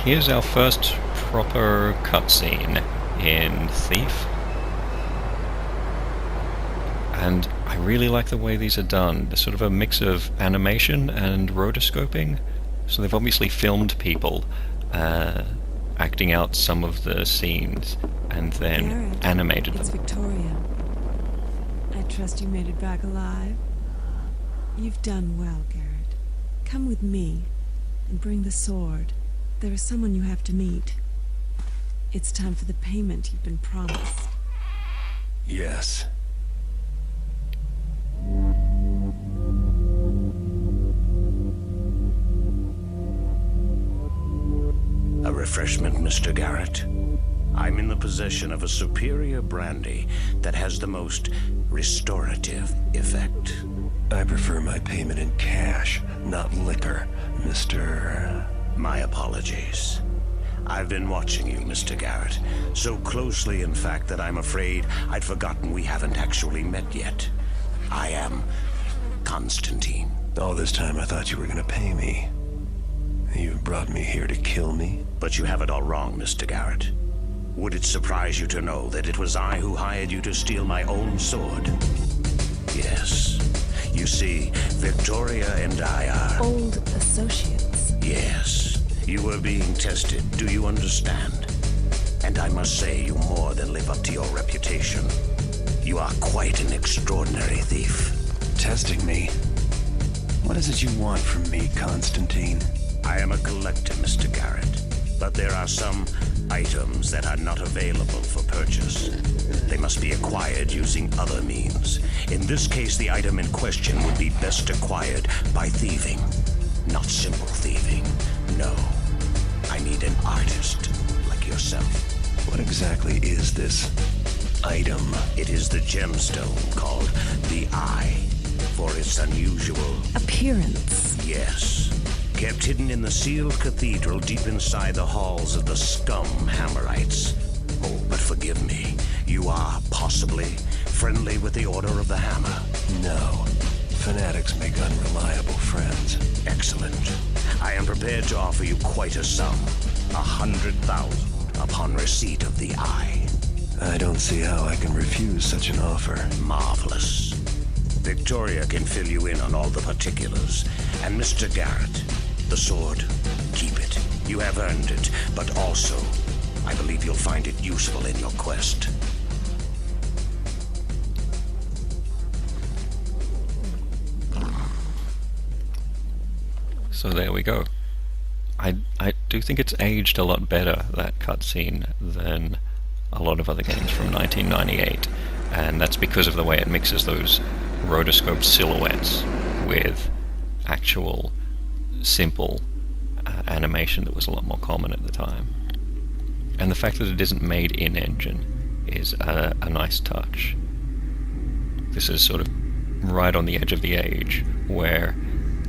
Here's our first proper cutscene in Thief. And I really like the way these are done. They're sort of a mix of animation and rotoscoping. So they've obviously filmed people acting out some of the scenes and then Garrett, animated it's them. Victoria. I trust you made it back alive. You've done well, Garrett. Come with me and bring the sword. There is someone you have to meet. It's time for the payment you've been promised. Yes. A refreshment, Mr. Garrett. I'm in the possession of a superior brandy that has the most restorative effect. I prefer my payment in cash, not liquor, Mr. My apologies. I've been watching you, Mr. Garrett, so closely, in fact, that I'm afraid I'd forgotten we haven't actually met yet. I am Constantine. All this time I thought you were gonna pay me. You've brought me here to kill me? But you have it all wrong, Mr. Garrett. Would it surprise you to know that it was I who hired you to steal my own sword? Yes. You see, Victoria and I are... Old associates. Yes. You were being tested, do you understand? And I must say you more than live up to your reputation. You are quite an extraordinary thief. Testing me? What is it you want from me, Constantine? I am a collector, Mr. Garrett, but there are some items that are not available for purchase. They must be acquired using other means. In this case, the item in question would be best acquired by thieving. Not simple thieving, no. I need an artist like yourself. What exactly is this item? It is the gemstone called the Eye, for its unusual Appearance. Yes. Kept hidden in the sealed cathedral deep inside the halls of the scum Hammerites. Oh, but forgive me. You are possibly friendly with the Order of the Hammer. No. Fanatics make unreliable friends. Excellent. I am prepared to offer you quite a sum. 100,000 upon receipt of the Eye. I don't see how I can refuse such an offer. Marvelous. Victoria can fill you in on all the particulars. And Mr. Garrett, the sword, keep it. You have earned it, but also, I believe you'll find it useful in your quest. So there we go. I do think it's aged a lot better, that cutscene, than a lot of other games from 1998. And that's because of the way it mixes those rotoscope silhouettes with actual simple animation that was a lot more common at the time. And the fact that it isn't made in-engine is a nice touch. This is sort of right on the edge of the age where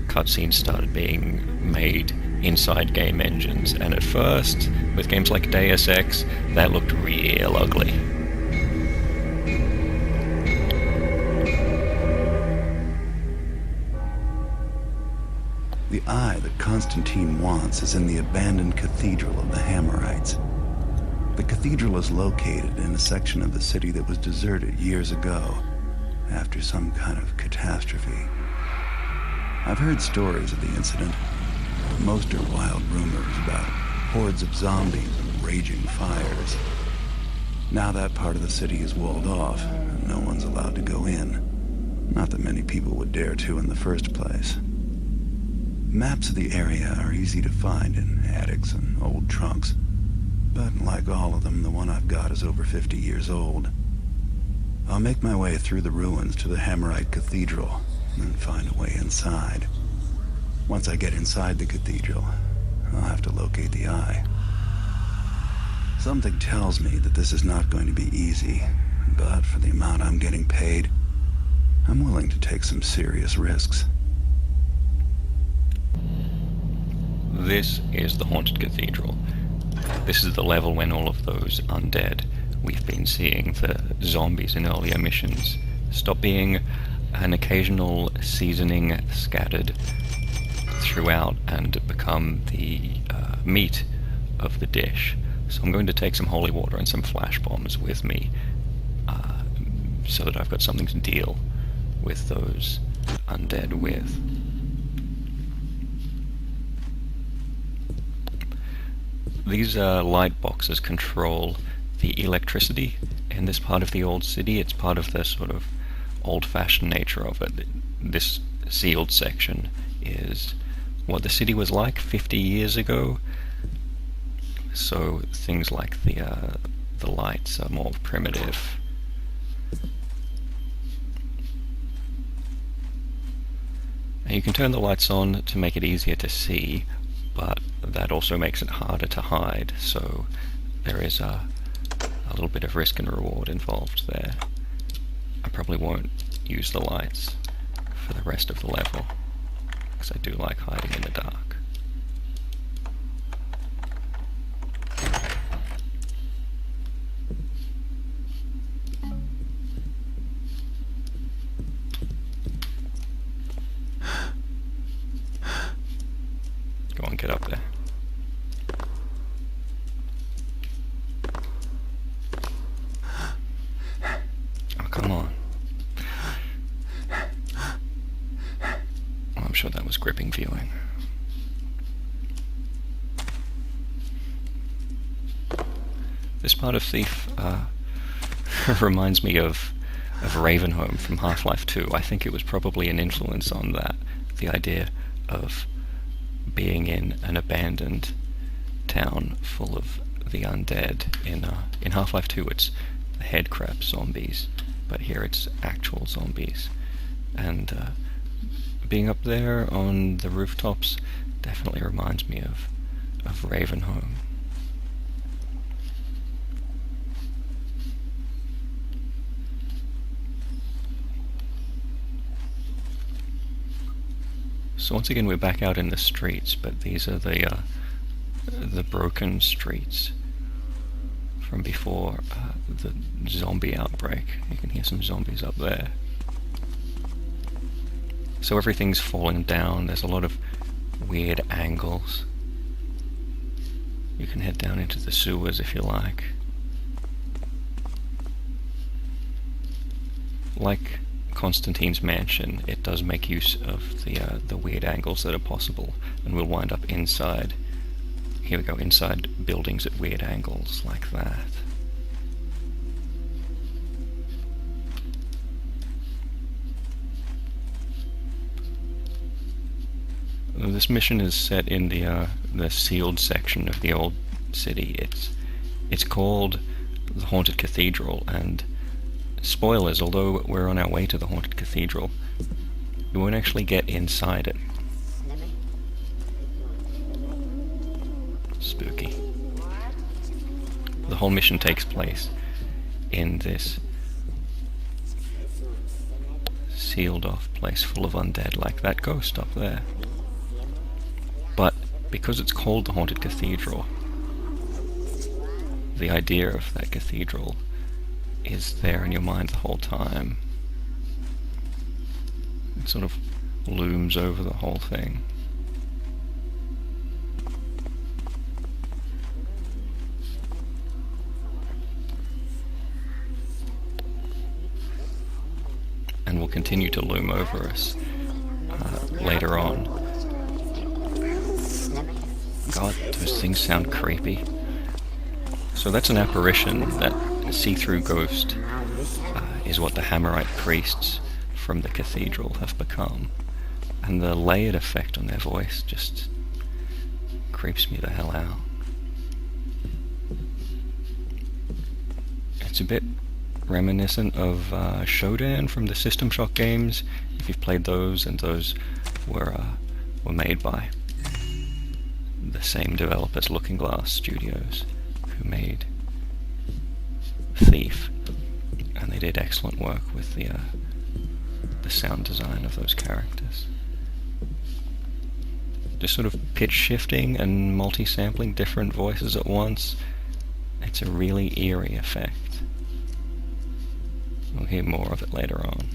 cutscenes started being made inside game engines, and at first, with games like Deus Ex, that looked real ugly. The eye that Constantine wants is in the abandoned cathedral of the Hammerites. The cathedral is located in a section of the city that was deserted years ago, after some kind of catastrophe. I've heard stories of the incident. Most are wild rumors about hordes of zombies and raging fires. Now that part of the city is walled off, and no one's allowed to go in. Not that many people would dare to in the first place. Maps of the area are easy to find in attics and old trunks, but like all of them, the one I've got is over 50 years old. I'll make my way through the ruins to the Hammerite Cathedral and find a way inside. Once I get inside the cathedral, I'll have to locate the eye. Something tells me that this is not going to be easy, but for the amount I'm getting paid, I'm willing to take some serious risks. This is the Haunted Cathedral. This is the level when all of those undead we've been seeing, the zombies in earlier missions, stop being an occasional seasoning scattered throughout and become the meat of the dish. So I'm going to take some holy water and some flash bombs with me, so that I've got something to deal with those undead with. These light boxes control the electricity in this part of the old city. It's part of the sort of old-fashioned nature of it. This sealed section is what the city was like 50 years ago. So things like the lights are more primitive. And you can turn the lights on to make it easier to see, but that also makes it harder to hide, so there is a little bit of risk and reward involved there. I probably won't use the lights for the rest of the level, because I do like hiding in the dark. Go on, get up there. Oh, come on. Oh, I'm sure that was gripping viewing. This part of Thief reminds me of Ravenholm from Half-Life 2. I think it was probably an influence on that. The idea of being in an abandoned town full of the undead. In Half-Life 2 it's the headcrab zombies, but here it's actual zombies. And being up there on the rooftops definitely reminds me of Ravenholm. So once again we're back out in the streets, but these are the broken streets from before the zombie outbreak. You can hear some zombies up there. So everything's falling down. There's a lot of weird angles. You can head down into the sewers if you like. Like Constantine's mansion, it does make use of the weird angles that are possible, and we'll wind up inside. Here we go, inside buildings at weird angles like that. This mission is set in the sealed section of the old city. It's called the Haunted Cathedral, and spoilers, although we're on our way to the Haunted Cathedral, we won't actually get inside it. Spooky. The whole mission takes place in this sealed off place full of undead, like that ghost up there. But because it's called the Haunted Cathedral, the idea of that cathedral is there in your mind the whole time. It sort of looms over the whole thing. And will continue to loom over us later on. God, those things sound creepy. So that's an apparition. That see-through ghost is what the Hammerite priests from the cathedral have become. And the layered effect on their voice just creeps me the hell out. It's a bit reminiscent of Shodan from the System Shock games, if you've played those, and those were made by the same developers, Looking Glass Studios, who made Thief, and they did excellent work with the sound design of those characters. Just sort of pitch shifting and multi-sampling different voices at once. It's a really eerie effect. We'll hear more of it later on.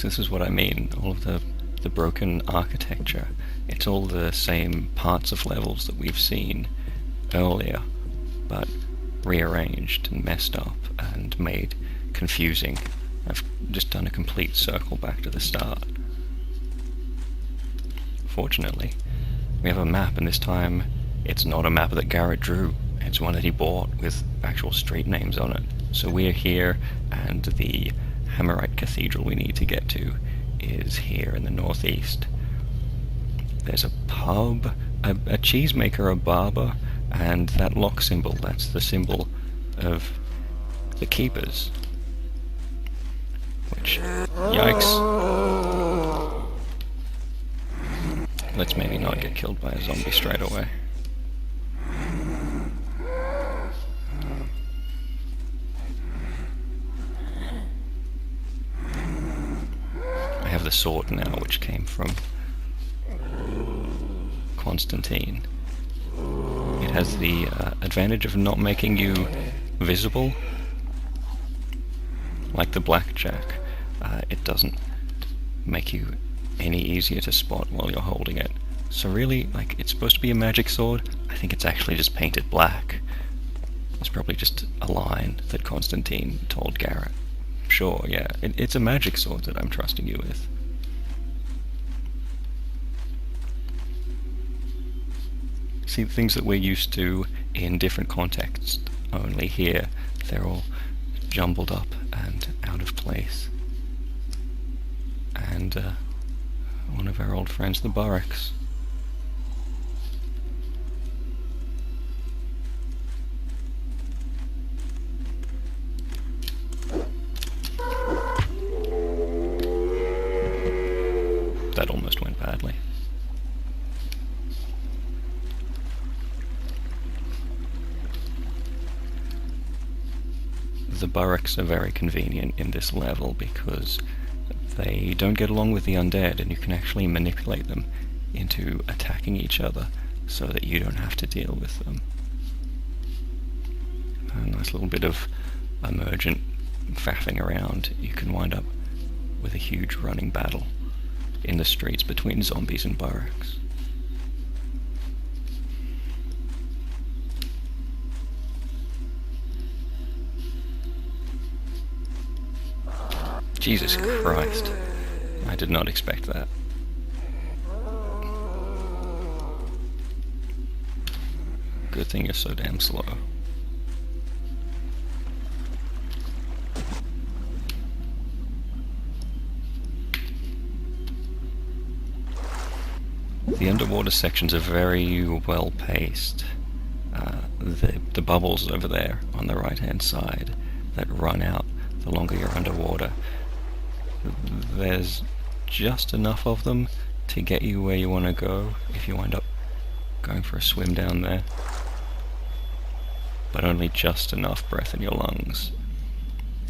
So this is what I mean, all of the broken architecture. It's all the same parts of levels that we've seen earlier, but rearranged and messed up and made confusing. I've just done a complete circle back to the start. Fortunately, we have a map, and this time it's not a map that Garrett drew. It's one that he bought with actual street names on it. So we're here, and the Hammerite Cathedral we need to get to is here in the northeast. There's a pub, a cheesemaker, a barber, and that lock symbol, that's the symbol of the Keepers. Which, yikes. Let's maybe not get killed by a zombie straight away. I have the sword now, which came from Constantine. It has the advantage of not making you visible, like the blackjack. It doesn't make you any easier to spot while you're holding it. So really, like, it's supposed to be a magic sword. I think it's actually just painted black. It's probably just a line that Constantine told Garrett. Sure, yeah, it's a magic sword that I'm trusting you with. See, things that we're used to in different contexts, only here they're all jumbled up and out of place. And one of our old friends, the Burricks. That almost went badly. The Burricks are very convenient in this level because they don't get along with the undead, and you can actually manipulate them into attacking each other so that you don't have to deal with them. A nice little bit of emergent faffing around. You can wind up with a huge running battle in the streets between zombies and Burricks. Jesus Christ. I did not expect that. Good thing you're so damn slow. The underwater sections are very well paced. The bubbles over there on the right hand side that run out the longer you're underwater, there's just enough of them to get you where you want to go if you wind up going for a swim down there, but only just enough breath in your lungs,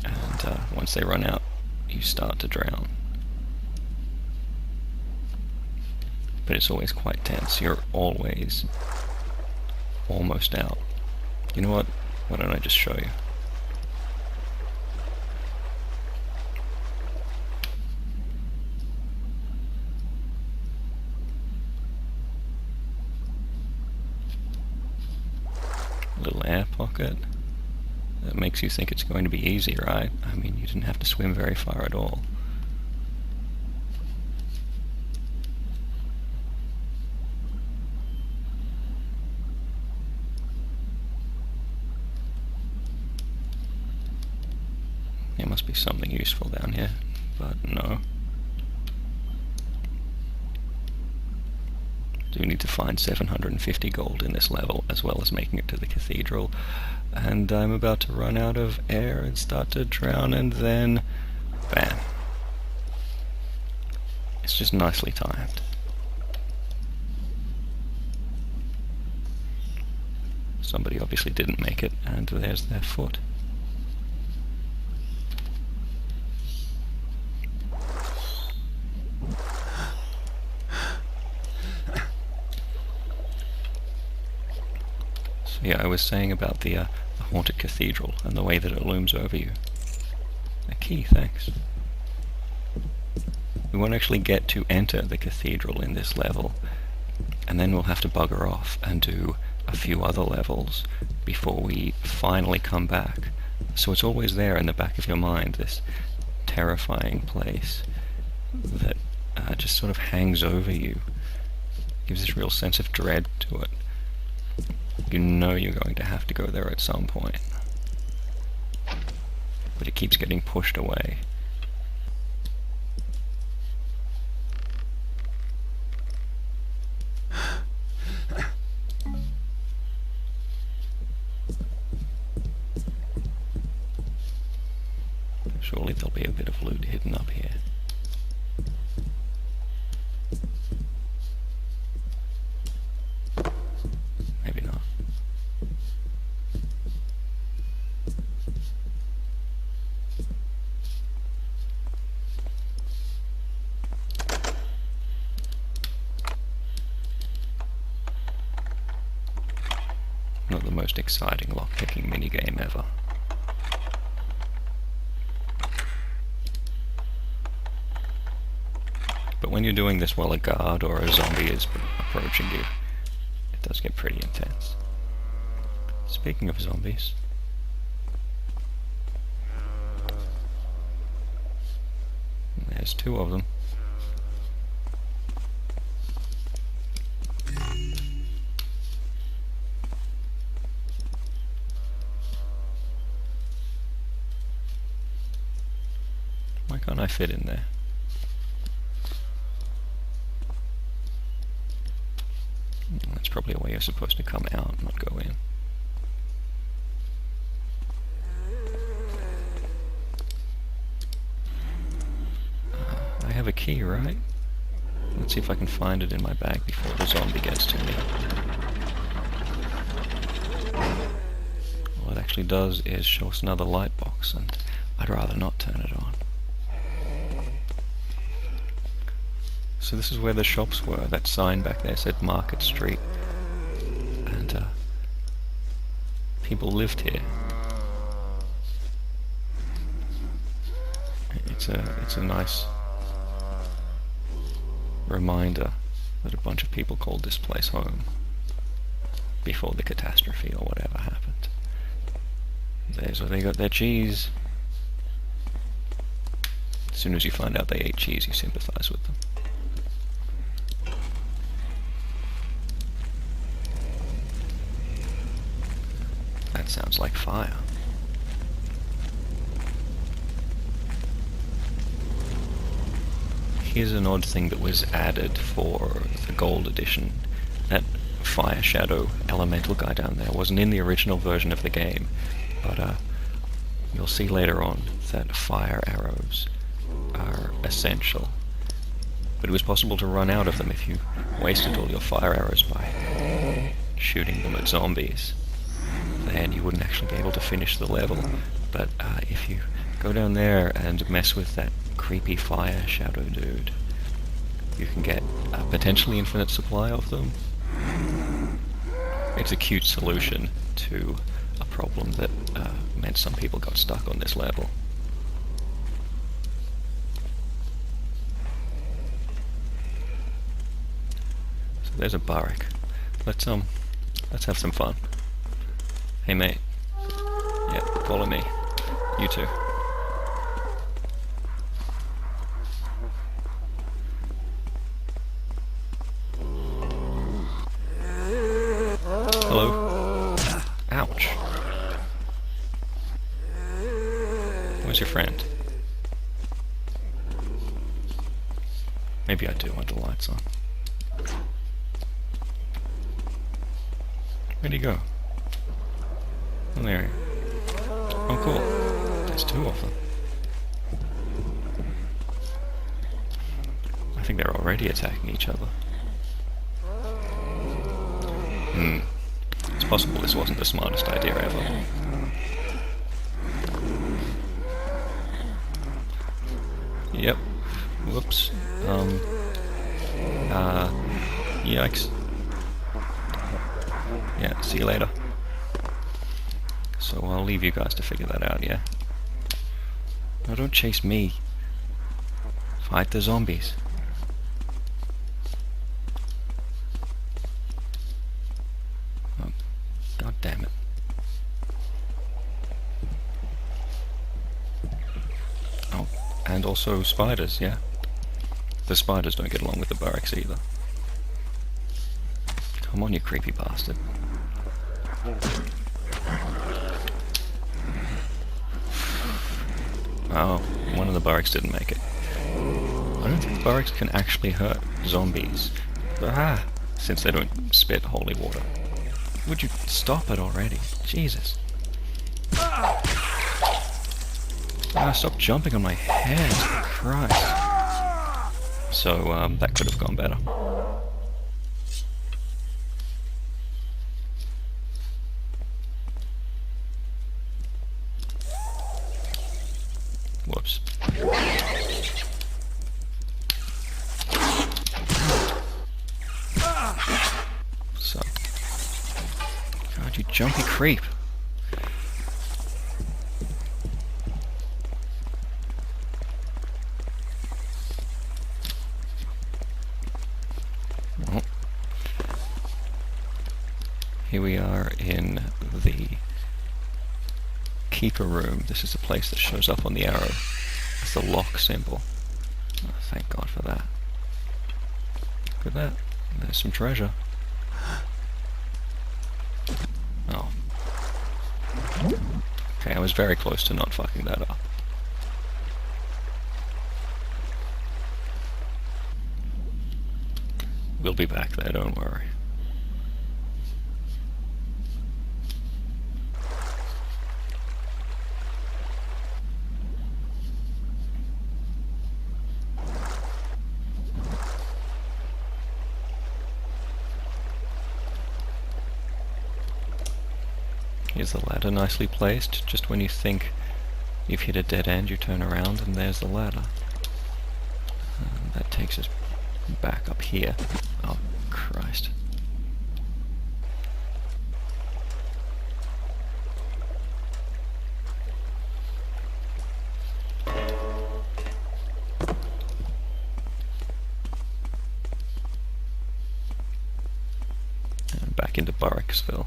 and once they run out you start to drown. But it's always quite tense. You're always almost out. You know what? Why don't I just show you? Little air pocket. That makes you think it's going to be easy, right? I mean, you didn't have to swim very far at all. There must be something useful down here, but no. Do need to find 750 gold in this level, as well as making it to the cathedral. And I'm about to run out of air and start to drown, and then bam. It's just nicely timed. Somebody obviously didn't make it, and there's their foot. Yeah, I was saying about the Haunted Cathedral and the way that it looms over you. A key, thanks. We won't actually get to enter the cathedral in this level, and then we'll have to bugger off and do a few other levels before we finally come back. So it's always there in the back of your mind, this terrifying place that just sort of hangs over you, gives this real sense of dread to it. You know you're going to have to go there at some point, but it keeps getting pushed away. Surely there'll be a bit of loot hidden up here. Maybe not. Not the most exciting lockpicking minigame ever. But when you're doing this while a guard or a zombie is approaching you, it does get pretty intense. Speaking of zombies, there's two of them. Why can't I fit in there? That's probably a way you're supposed to come out, not go in. I have a key, right? Let's see if I can find it in my bag before the zombie gets to me. All it actually does is show us another light box, and I'd rather not turn it on. So this is where the shops were. That sign back there said Market Street, and people lived here. It's a nice reminder that a bunch of people called this place home before the catastrophe or whatever happened. There's where they got their cheese. As soon as you find out they ate cheese, you sympathize with them. That sounds like fire. Here's an odd thing that was added for the gold edition. That fire shadow elemental guy down there wasn't in the original version of the game, but you'll see later on that fire arrows are essential. But it was possible to run out of them if you wasted all your fire arrows by shooting them at zombies. Then you wouldn't actually be able to finish the level. But if you go down there and mess with that creepy fire shadow dude, you can get a potentially infinite supply of them. It's a cute solution to a problem that meant some people got stuck on this level. So there's a barrack. Let's have some fun. Hey mate. Yeah, follow me. You too. Hello? Ouch. Where's your friend? Maybe I do want the lights on. Where'd he go? Oh, there. Oh, cool. There's two of them. I think they're already attacking each other. It's possible this wasn't the smartest idea ever. Yep. Whoops. Yikes. Yeah, see you later. So I'll leave you guys to figure that out, yeah? No, don't chase me. Fight the zombies. Oh, God damn it. Oh, and also spiders, yeah. The spiders don't get along with the barracks either. Come on, you creepy bastard. Oh, one of the barracks didn't make it. I don't think the barracks can actually hurt zombies. Since they don't spit holy water. Would you stop it already? Jesus. Stop jumping on my head. Christ. So, that could have gone better. Whoops. So. God, you jumpy creep. Well, here we are in the keeper room. This is the place that shows up on the arrow. It's the lock symbol. Oh, thank God for that. Look at that. There's some treasure. Oh. Okay, I was very close to not fucking that up. We'll be back there, don't worry. Here's the ladder nicely placed. Just when you think you've hit a dead end, you turn around and there's the ladder. That takes us back up here. Oh, Christ. And back into Barracksville.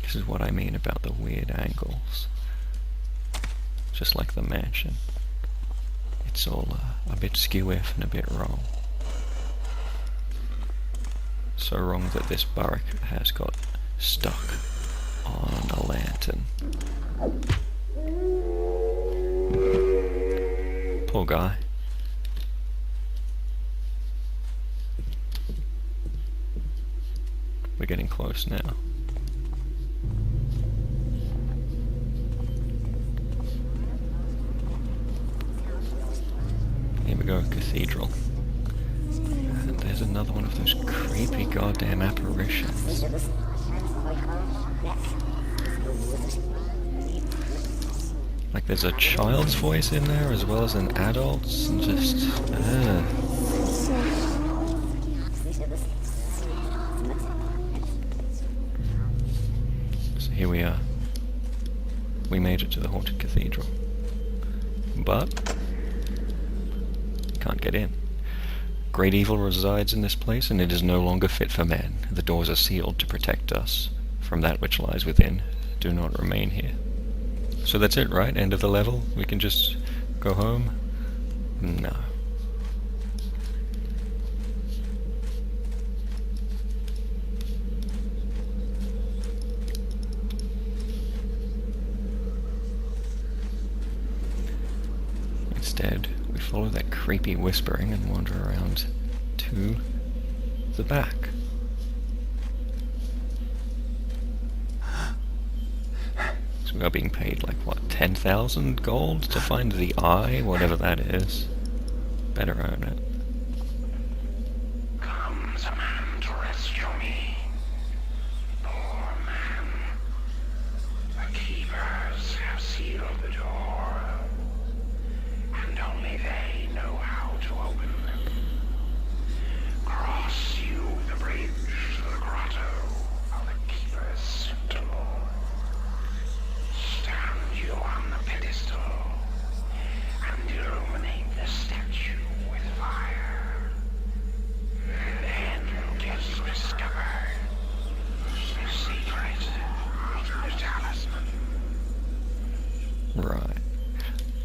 This is what I mean about the weird angles. Just like the mansion. It's all a bit skew-if and a bit wrong. So wrong that this barrack has got stuck on a lantern. Poor guy. We're getting close now. Here we go, cathedral. And there's another one of those creepy goddamn apparitions. Like there's a child's voice in there as well as an adult's, and just... So here we are. We made it to the Haunted Cathedral. But can't get in. Great evil resides in this place, and it is no longer fit for men. The doors are sealed to protect us from that which lies within. Do not remain here. So that's it, right? End of the level? We can just go home? No. Instead, we follow that creepy whispering and wander around to the back. So we are being paid like, what, 10,000 gold to find the eye, whatever that is. Better earn it. Comes a man to rescue me. Poor man. The keepers have sealed the door, and only they know how to open them. Cross you the bridge to the grotto of the keeper's sentinel. Stand you on Right.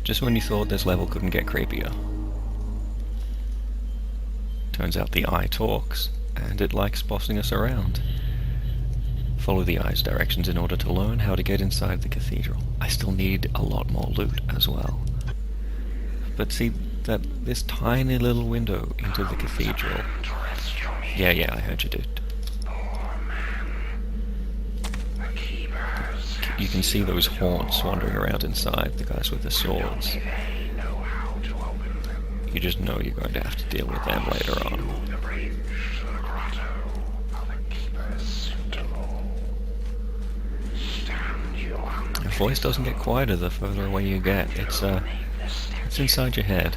Just when you thought this level couldn't get creepier. Turns out the eye talks, and it likes bossing us around. Follow the eye's directions in order to learn how to get inside the cathedral. I still need a lot more loot as well. But see, this tiny little window into the cathedral... Yeah, I heard you, dude. You can see those haunts wandering around inside, the guys with the swords. You just know you're going to have to deal with them later on. Your voice doesn't get quieter the further away you get. It's inside your head.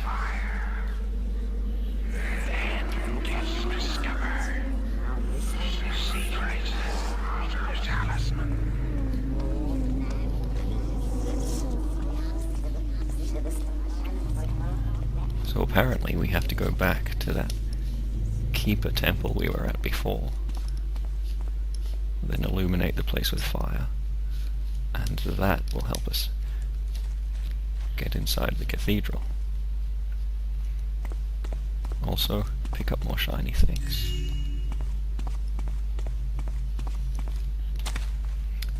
So apparently we have to go back to that Keeper temple we were at before. Then illuminate the place with fire. And that will help us get inside the cathedral. Also, pick up more shiny things.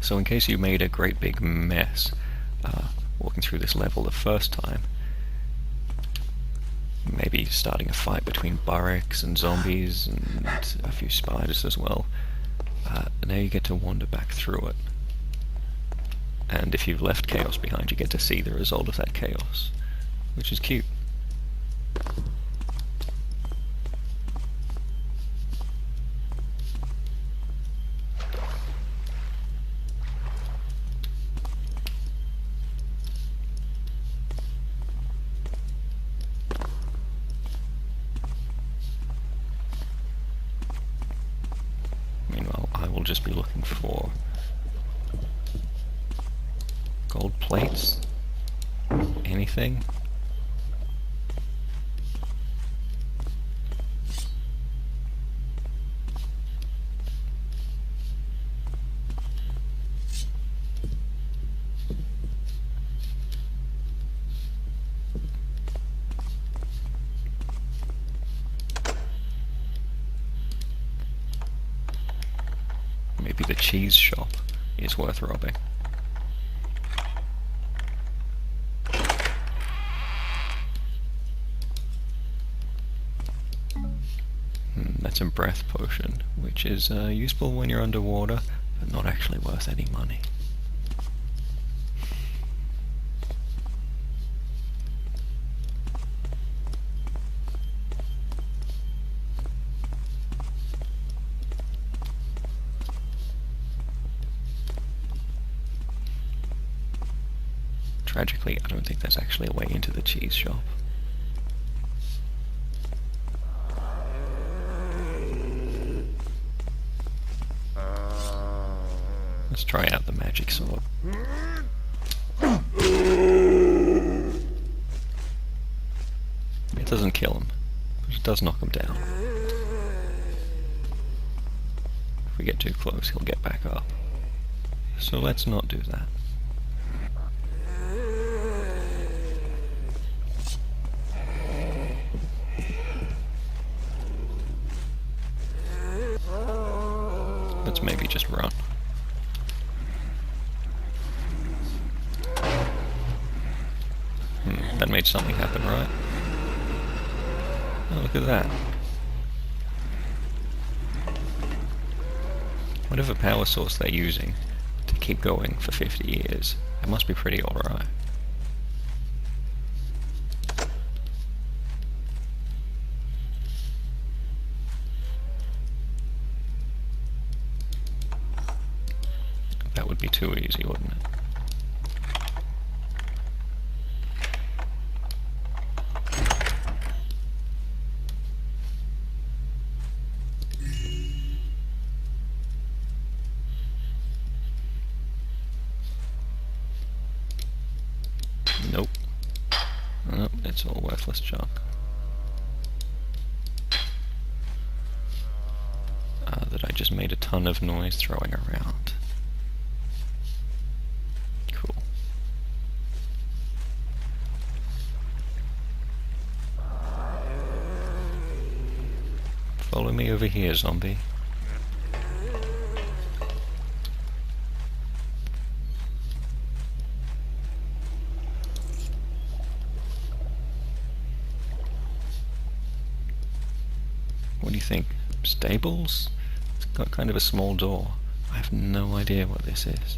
So in case you made a great big mess walking through this level the first time, maybe starting a fight between barracks and zombies and a few spiders as well, now you get to wander back through it. And if you've left chaos behind, you get to see the result of that chaos, which is cute. Meanwhile, I will just be looking for gold plates, anything. Maybe the cheese shop is worth robbing. That's a breath potion, which is useful when you're underwater, but not actually worth any money. Tragically, I don't think there's actually a way into the cheese shop. Let's try out the magic sword. It doesn't kill him, but it does knock him down. If we get too close, he'll get back up. So let's not do that. Let's maybe just run. That made something happen, right? Oh, look at that. Whatever power source they're using to keep going for 50 years, it must be pretty alright. That would be too easy, wouldn't it? Nope. Nope, it's all worthless junk. That I just made a ton of noise throwing around. Cool. Let's make sure we get the right Follow me over here, zombie. What do you think? Stables? It's got kind of a small door. I have no idea what this is.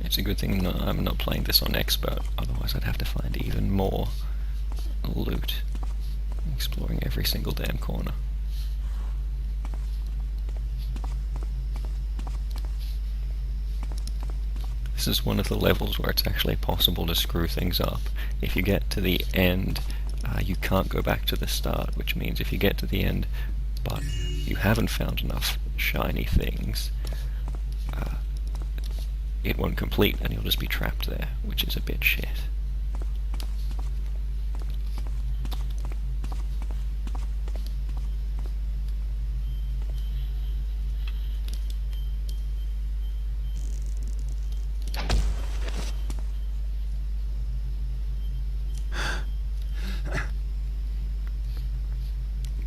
It's a good thing that I'm not playing this on expert, otherwise I'd have to find even more loot, exploring every single damn corner. This is one of the levels where it's actually possible to screw things up. If you get to the end, you can't go back to the start, which means if you get to the end but you haven't found enough shiny things, it won't complete and you'll just be trapped there, which is a bit shit.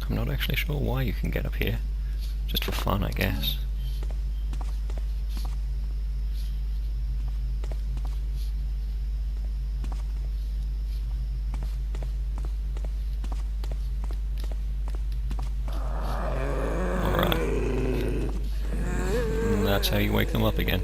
I'm not actually sure why you can get up here. Just for fun, I guess. That's how you wake them up again.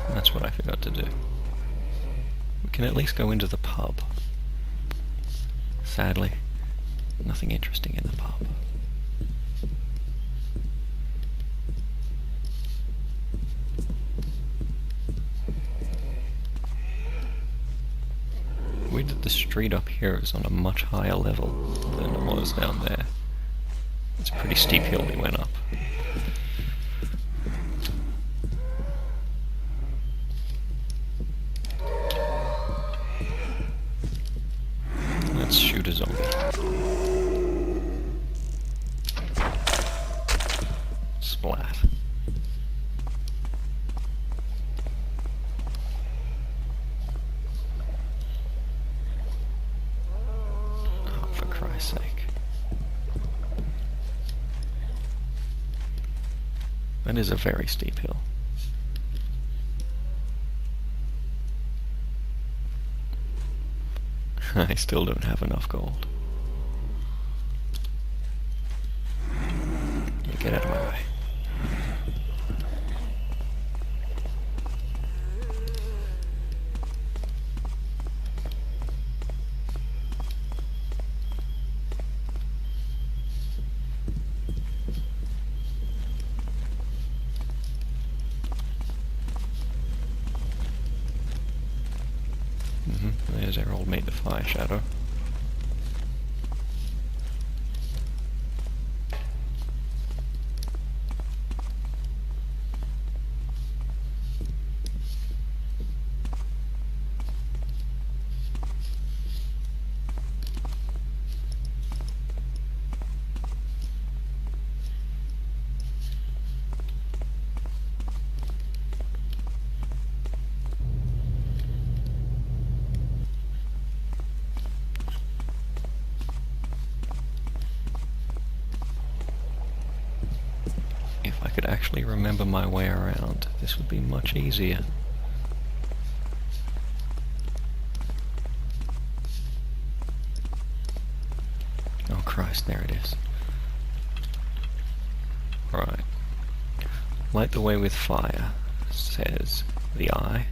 That's what I forgot to do. We can at least go into the pub. Sadly, nothing interesting in the pub. Weird that the street up here is on a much higher level than it was down there. It's a pretty steep hill we went up. Let's shoot a zombie. Splat. Oh, for Christ's sake. That is a very steep hill. I still don't have enough gold. You get out of my way. There's our old mate, the Fire Shadow. I could actually remember my way around, this would be much easier. Oh Christ, there it is. Right. Light the way with fire, says the eye.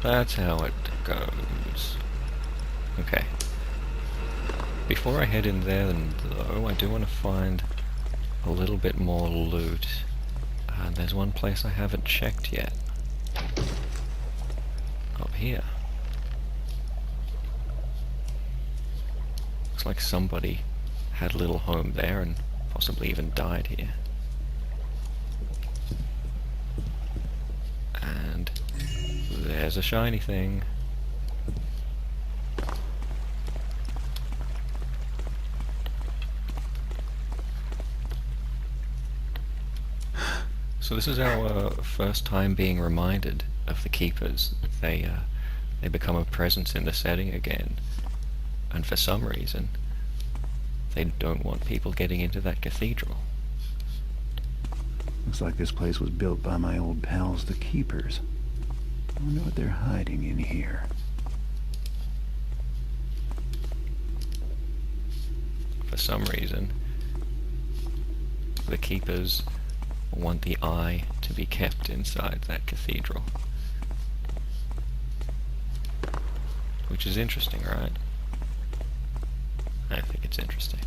That's how it goes. Okay. Before I head in there, though, I do want to find a little bit more loot. There's one place I haven't checked yet. Up here. Looks like somebody had a little home there and possibly even died here. And there's a shiny thing. So this is our first time being reminded of the Keepers. They become a presence in the setting again, and for some reason, they don't want people getting into that cathedral. Looks like this place was built by my old pals, the Keepers. I wonder what they're hiding in here. For some reason, the Keepers want the eye to be kept inside that cathedral. Which is interesting, right? I think it's interesting.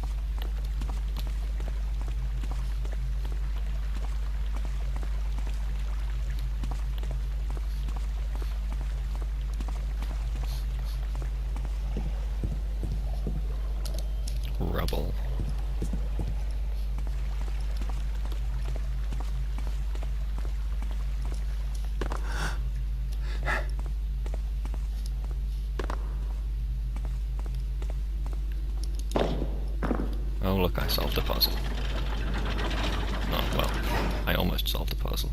Rubble. Oh look, I solved a puzzle. Oh well, I almost solved a puzzle.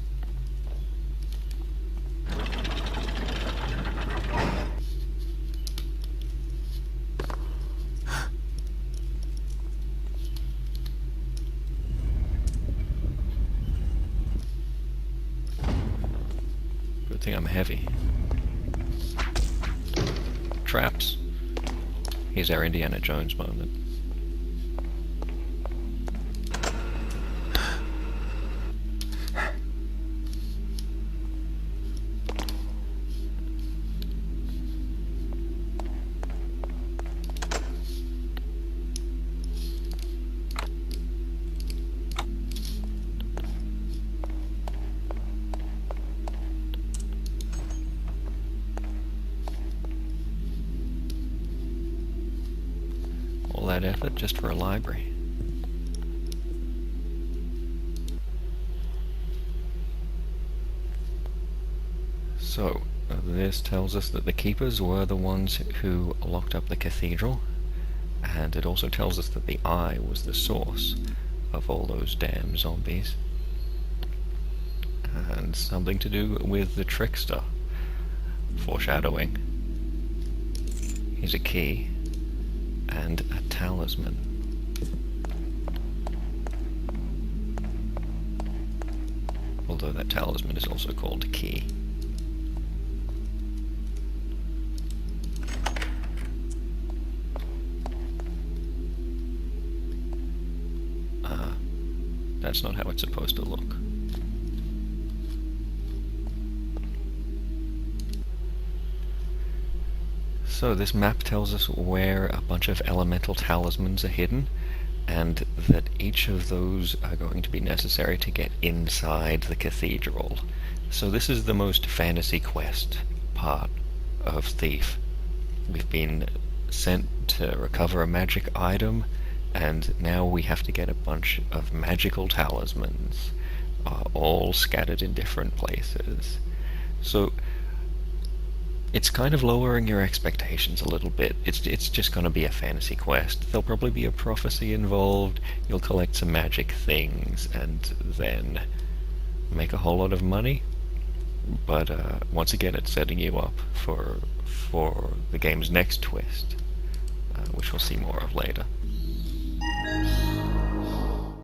Good thing I'm heavy. Traps. Here's our Indiana Jones moment. All that effort just for a library. So, this tells us that the Keepers were the ones who locked up the cathedral, and it also tells us that the eye was the source of all those damn zombies. And something to do with the trickster. Foreshadowing. Here's a key. And a talisman. Although that talisman is also called key. That's not how it's supposed to look. So this map tells us where a bunch of elemental talismans are hidden, and that each of those are going to be necessary to get inside the cathedral. So this is the most fantasy quest part of Thief. We've been sent to recover a magic item, and now we have to get a bunch of magical talismans, all scattered in different places. So it's kind of lowering your expectations a little bit. It's just going to be a fantasy quest. There'll probably be a prophecy involved, you'll collect some magic things, and then make a whole lot of money. but once again, it's setting you up for the game's next twist, which we'll see more of later.